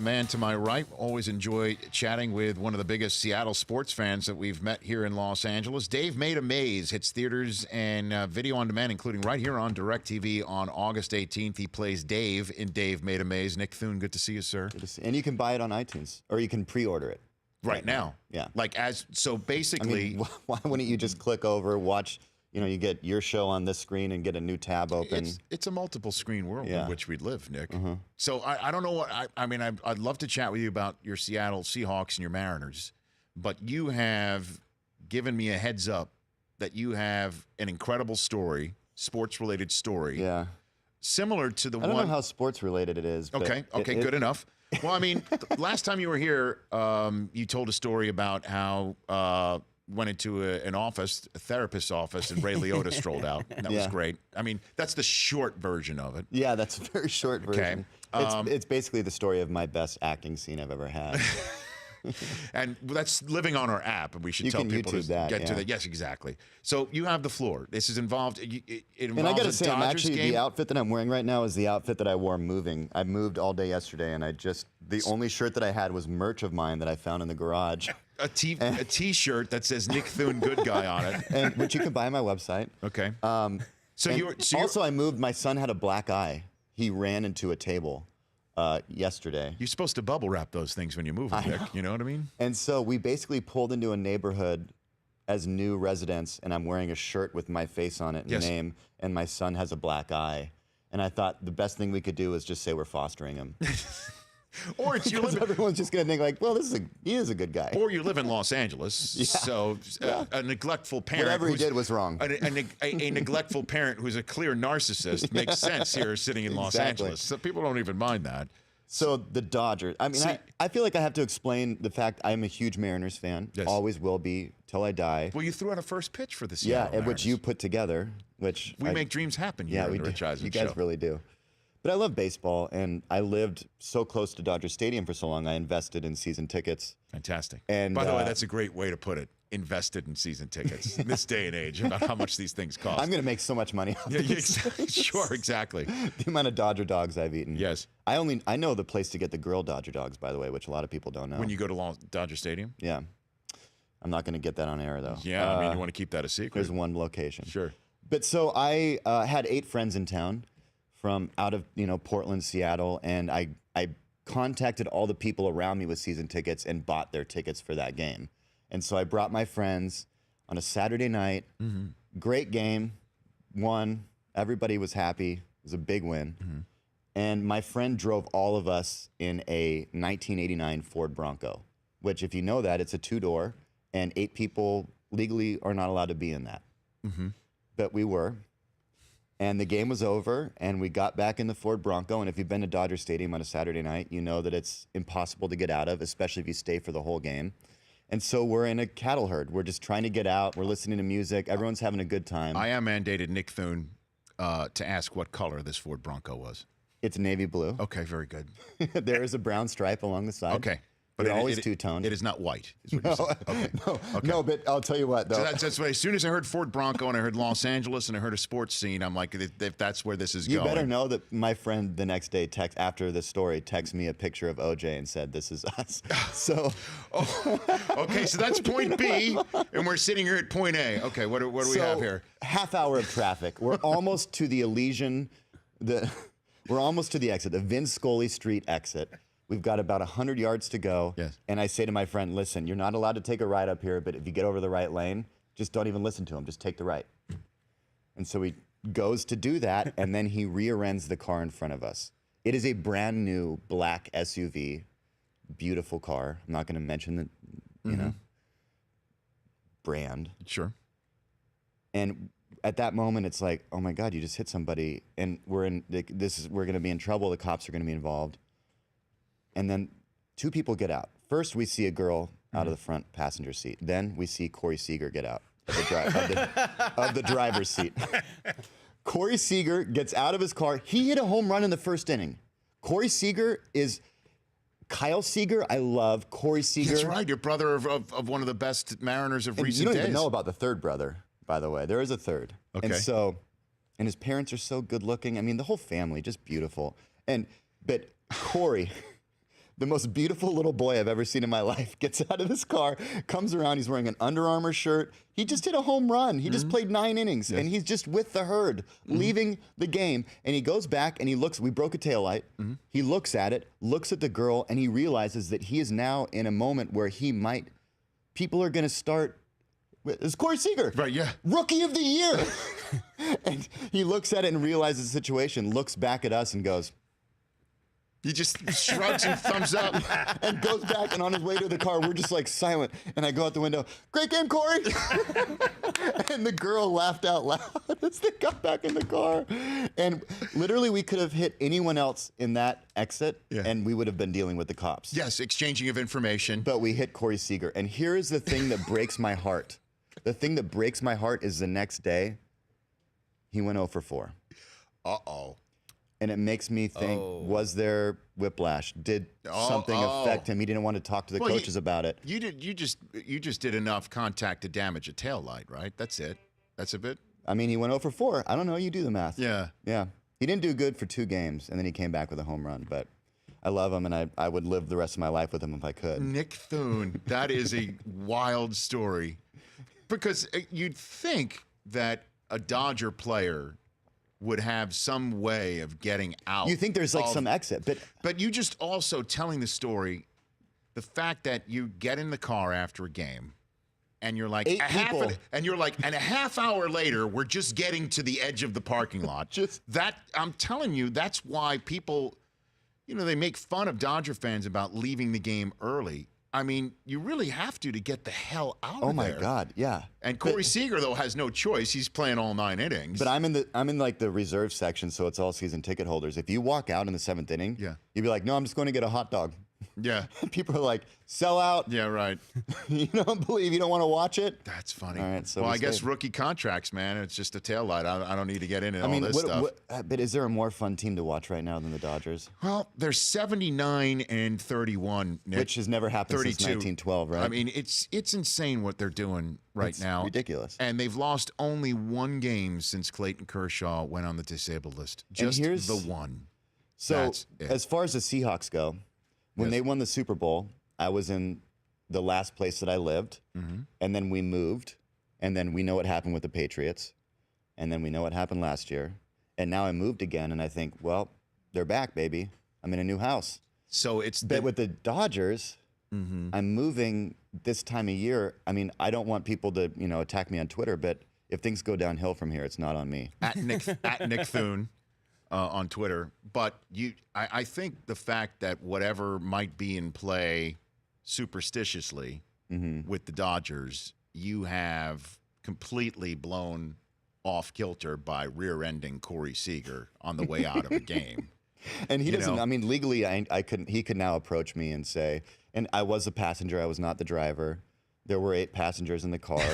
the man to my right. Always enjoy chatting with one of the biggest Seattle sports fans that we've met here in Los Angeles. Dave Made a Maze hits theaters and video on demand, including right here on DirecTV on August 18th. He plays Dave in Dave Made a Maze. Nick Thune, good to see you, sir. Good to see. And you can buy it on iTunes, or you can pre-order it. Right now. Yeah. So basically. I mean, why wouldn't you just click over, watch, you get your show on this screen and get a new tab open. It's a multiple screen world in which we live, Nick. So I don't know what, I'd love to chat with you about your Seattle Seahawks and your Mariners, but you have given me a heads up that you have an incredible story, sports-related story. Yeah. Similar to the one. I don't know how sports-related it is. But okay, good enough. Well, I mean, last time you were here, you told a story about how went into an office, a therapist's office, and Ray Liotta strolled out. And that was great. I mean, that's the short version of it. Yeah, that's a very short version. Okay. It's basically the story of my best acting scene I've ever had. And that's living on our app, and we should tell people to get to that. Yes, exactly. So you have the floor. This is involved. It involves and I got to say, the outfit that I'm wearing right now is the outfit that I wore moving. I moved all day yesterday, and the only shirt that I had was merch of mine that I found in the garage. A T-shirt that says Nick Thune, good guy on it, which you can buy on my website. Okay. I moved. My son had a black eye. He ran into a table yesterday. You're supposed to bubble wrap those things when you move them, Nick. You know what I mean? And so we basically pulled into a neighborhood as new residents, and I'm wearing a shirt with my face on it and name, and my son has a black eye. And I thought the best thing we could do is just say we're fostering him. Or it's everyone's just going to think like, well, he is a good guy. Or you live in Los Angeles, so a neglectful parent. Whatever he did was wrong. A neglectful parent who's a clear narcissist makes sense here sitting in Los Angeles. So people don't even mind that. So the Dodgers. I mean, I feel like I have to explain the fact I'm a huge Mariners fan. Yes. Always will be till I die. Well, you threw out a first pitch for the Seattle Mariners. Which you put together. Which we make dreams happen. Here on the Rich Eisen You guys really do. But I love baseball, and I lived so close to Dodger Stadium for so long, I invested in season tickets. Fantastic. And by the way, that's a great way to put it. Invested in season tickets in this day and age about how much these things cost. I'm going to make so much money off these things. Sure, exactly. The amount of Dodger dogs I've eaten. Yes. I know the place to get the grilled Dodger dogs, by the way, which a lot of people don't know. When you go to Dodger Stadium? Yeah. I'm not going to get that on air, though. Yeah, I mean, you want to keep that a secret. There's one location. Sure. But so I had 8 friends in town from out of Portland, Seattle, and I contacted all the people around me with season tickets and bought their tickets for that game. And so I brought my friends on a Saturday night. Great game, won. Everybody was happy. It was a big win. And my friend drove all of us in a 1989 Ford Bronco, which, if you know that, it's a 2-door, and 8 people legally are not allowed to be in that. But we were. And the game was over, and we got back in the Ford Bronco. And if you've been to Dodger Stadium on a Saturday night, you know that it's impossible to get out of, especially if you stay for the whole game. And so we're in a cattle herd. We're just trying to get out. We're listening to music. Everyone's having a good time. I am mandated Nick Thune to ask what color this Ford Bronco was. It's navy blue. Okay, very good. There is a brown stripe along the side. Okay. But it's always two-toned. It is not white. Is what okay. No, but I'll tell you what, though. So that's why as soon as I heard Ford Bronco and I heard Los Angeles and I heard a sports scene, I'm like, if that's where this is going. You better know that my friend the next day, after the story, texted me a picture of OJ and said, "This is us." So, okay, so that's point B, and we're sitting here at point A. Okay, what do we have here? Half hour of traffic. We're almost to the Elysian. We're almost to the exit, the Vince Scully Street exit. We've got about 100 yards to go. Yes. And I say to my friend, listen, you're not allowed to take a right up here, but if you get over the right lane, just don't even listen to him. Just take the right. And so he goes to do that, and then he rear-ends the car in front of us. It is a brand new black SUV, beautiful car. I'm not going to mention the, brand. Sure. And at that moment, it's like, oh my God, you just hit somebody, and we're going to be in trouble. The cops are going to be involved. And then 2 people get out. First, we see a girl out of the front passenger seat. Then we see Corey Seager get out of the driver's seat. Corey Seager gets out of his car. He hit a home run in the first inning. Corey Seager is Kyle Seager. I love Corey Seager. That's right. Your brother of one of the best Mariners of recent days. You don't even know about the third brother, by the way. There is a third. Okay. And his parents are so good looking. I mean, the whole family, just beautiful. But Corey... the most beautiful little boy I've ever seen in my life gets out of this car, comes around. He's wearing an Under Armour shirt. He just hit a home run. He just played 9 innings, and he's just with the herd, leaving the game. And he goes back and he looks. We broke a taillight. He looks at it, looks at the girl, and he realizes that he is now in a moment where people are going to start. It's Corey Seager. Right, yeah. Rookie of the year. And he looks at it and realizes the situation, looks back at us and goes. He just shrugs and thumbs up. And goes back, and on his way to the car, we're just like silent. And I go out the window, great game, Corey. And the girl laughed out loud as they got back in the car. And literally, we could have hit anyone else in that exit, and we would have been dealing with the cops. Yes, exchanging of information. But we hit Corey Seager. And here is the thing that breaks my heart. The thing that breaks my heart is the next day, he went 0 for 4. Uh-oh. And it makes me think, was there whiplash? Did something affect him? He didn't want to talk to the coaches about it. You just did enough contact to damage a taillight, right? That's it. That's a bit. I mean, he went 0 for 4. I don't know. You do the math. Yeah. Yeah. He didn't do good for 2 games, and then he came back with a home run. But I love him, and I would live the rest of my life with him if I could. Nick Thune. That is a wild story. Because you'd think that a Dodger player would have some way of getting out. You think there's like some exit, but you just also telling the story, the fact that you get in the car after a game, and you're like and a half hour later, we're just getting to the edge of the parking lot. I'm telling you, that's why people, they make fun of Dodger fans about leaving the game early. I mean, you really have to get the hell out of there. Oh my God, yeah. And Corey Seager though has no choice. He's playing all 9 innings. But I'm in like the reserve section, so it's all season ticket holders. If you walk out in the 7th inning, you'd be like, "No, I'm just going to get a hot dog." Yeah. People are like, "Sell out." Yeah, right. You don't want to watch it? That's funny. All right, so I guess rookie contracts, man. It's just a taillight. I don't need to get into all this stuff. But is there a more fun team to watch right now than the Dodgers? Well, they're 79-31, Nick. Which has never happened 32. since 1912, right? I mean, it's insane what they're doing right now. Ridiculous. And they've lost only 1 game since Clayton Kershaw went on the disabled list. Just the one. So as far as the Seahawks go, when they won the Super Bowl, I was in the last place that I lived, and then we moved, and then we know what happened with the Patriots, and then we know what happened last year, and now I moved again, and I think, well, they're back, baby. I'm in a new house. So but with the Dodgers, I'm moving this time of year. I mean, I don't want people to attack me on Twitter, but if things go downhill from here, it's not on me. At Nick Thune. On Twitter, but I think the fact that whatever might be in play superstitiously with the Dodgers, you have completely blown off kilter by rear-ending Corey Seager on the way out of a game. And he doesn't. I mean, legally, I couldn't. He could now approach me and say, and I was a passenger. I was not the driver. There were 8 passengers in the car.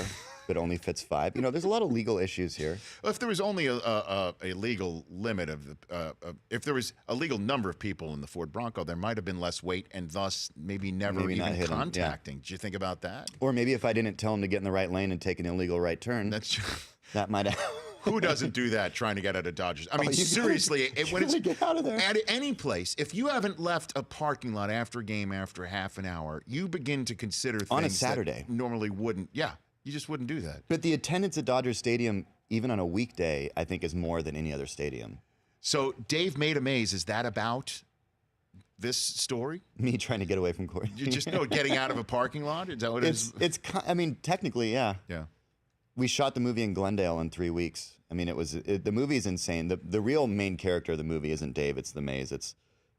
But only fits 5. There's a lot of legal issues here. Well, if there was only a legal limit if there was a legal number of people in the Ford Bronco, there might have been less weight and thus maybe never even contacting. Did you think about that? Or maybe if I didn't tell him to get in the right lane and take an illegal right turn, that might have. Who doesn't do that trying to get out of Dodgers? I mean, seriously, when it's get out of there. At any place, if you haven't left a parking lot after a game after half an hour, you begin to consider things on a Saturday that normally wouldn't. Yeah. You just wouldn't do that. But the attendance at Dodger Stadium, even on a weekday, I think is more than any other stadium. So Dave made a maze. Is that about this story? Me trying to get away from Corey. You just getting out of a parking lot? Is that what it is? I mean, technically, yeah. Yeah. We shot the movie in Glendale in 3 weeks. I mean, the movie is insane. The real main character of the movie isn't Dave. It's the maze.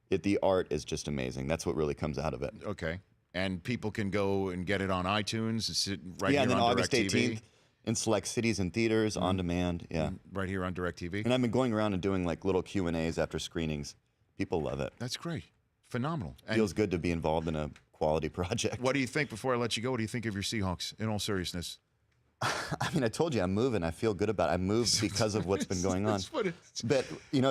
The art is just amazing. That's what really comes out of it. Okay. And people can go and get it on iTunes. It's here and then on August 18th in select cities and theaters on demand. Yeah, right here on DirecTV. And I've been going around and doing like little Q&As after screenings. People love it. That's great. Phenomenal. Feels good to be involved in a quality project. What do you think, before I let you go, what do you think of your Seahawks, in all seriousness? I mean, I told you I'm moving. I feel good about it. I moved because of what's been going on. But,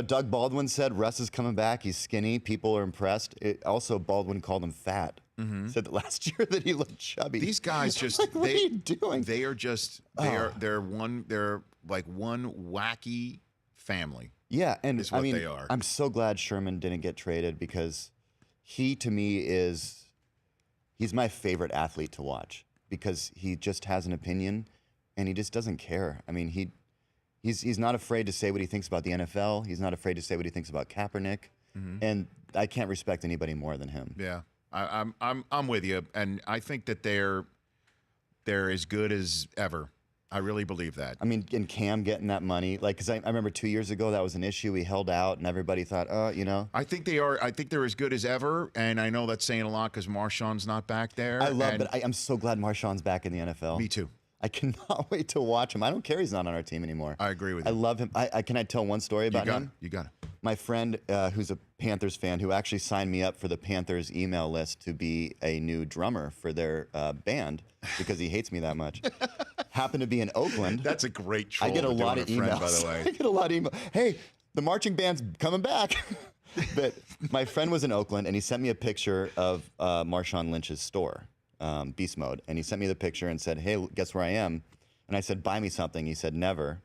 Doug Baldwin said Russ is coming back. He's skinny. People are impressed. Also, Baldwin called him fat. Said that last year that he looked chubby. These guys just like, what are you doing? They are just they're like one wacky family. Yeah, and is what I mean, they are. I'm so glad Sherman didn't get traded because he to me he's my favorite athlete to watch because he just has an opinion and he just doesn't care. I mean, he's not afraid to say what he thinks about the NFL. He's not afraid to say what he thinks about Kaepernick. And I can't respect anybody more than him. Yeah, I'm with you, and I think that they're as good as ever. I really believe that. I mean, and Cam getting that money, like, because I remember 2 years ago that was an issue. We held out, and everybody thought, I think they are. I think they're as good as ever, and I know that's saying a lot because Marshawn's not back there. But I'm so glad Marshawn's back in the NFL. Me too. I cannot wait to watch him. I don't care he's not on our team anymore. I agree with you. I love him. Can I tell one story about him? You got it. My friend, who's a Panthers fan, who actually signed me up for the Panthers email list to be a new drummer for their band because he hates me that much, happened to be in Oakland. That's a great troll. I get a lot of emails. By the way. I get a lot of emails. Hey, the marching band's coming back. But my friend was in Oakland, and he sent me a picture of Marshawn Lynch's store, Beast Mode. And he sent me the picture and said, hey, guess where I am? And I said, buy me something. He said, never.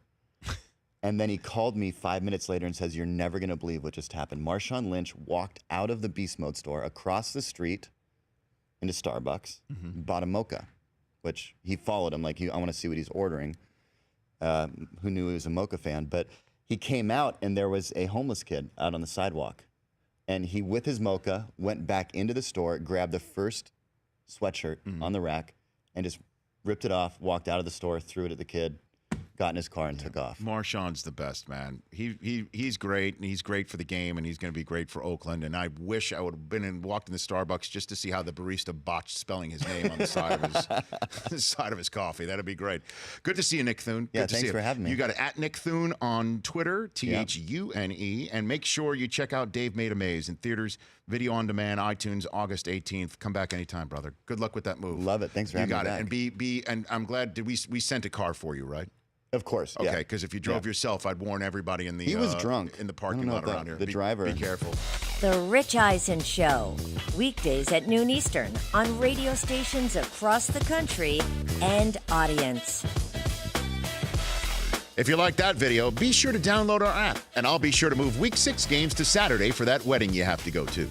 And then he called me 5 minutes later and says, you're never going to believe what just happened. Marshawn Lynch walked out of the Beast Mode store across the street into Starbucks, bought a mocha, which he followed him. Like, I want to see what he's ordering. Who knew he was a mocha fan? But he came out, and there was a homeless kid out on the sidewalk. And he, with his mocha, went back into the store, grabbed the first sweatshirt on the rack, and just ripped it off, walked out of the store, threw it at the kid, got in his car and took off. Marshawn's the best, man. He's great, and he's great for the game, and he's going to be great for Oakland. And I wish I would have been and walked in the Starbucks just to see how the barista botched spelling his name on the side of his the side of his coffee. That'd be great. Good to see you, Nick Thune. Yeah, Good to thanks see for having me. You got it at Nick Thune on Twitter, Thune, and make sure you check out Dave Made a Maze in theaters, video on demand, iTunes, August 18th. Come back anytime, brother. Good luck with that move. Love it. Thanks for having me. You got back. it. And I'm glad we sent a car for you, right? Of course. Okay, because if you drove yourself, I'd warn everybody in the he was drunk in the parking lot around here. The driver. Be careful. The Rich Eisen Show, weekdays at noon Eastern on radio stations across the country and audience. If you like that video, be sure to download our app, and I'll be sure to move Week 6 games to Saturday for that wedding you have to go to.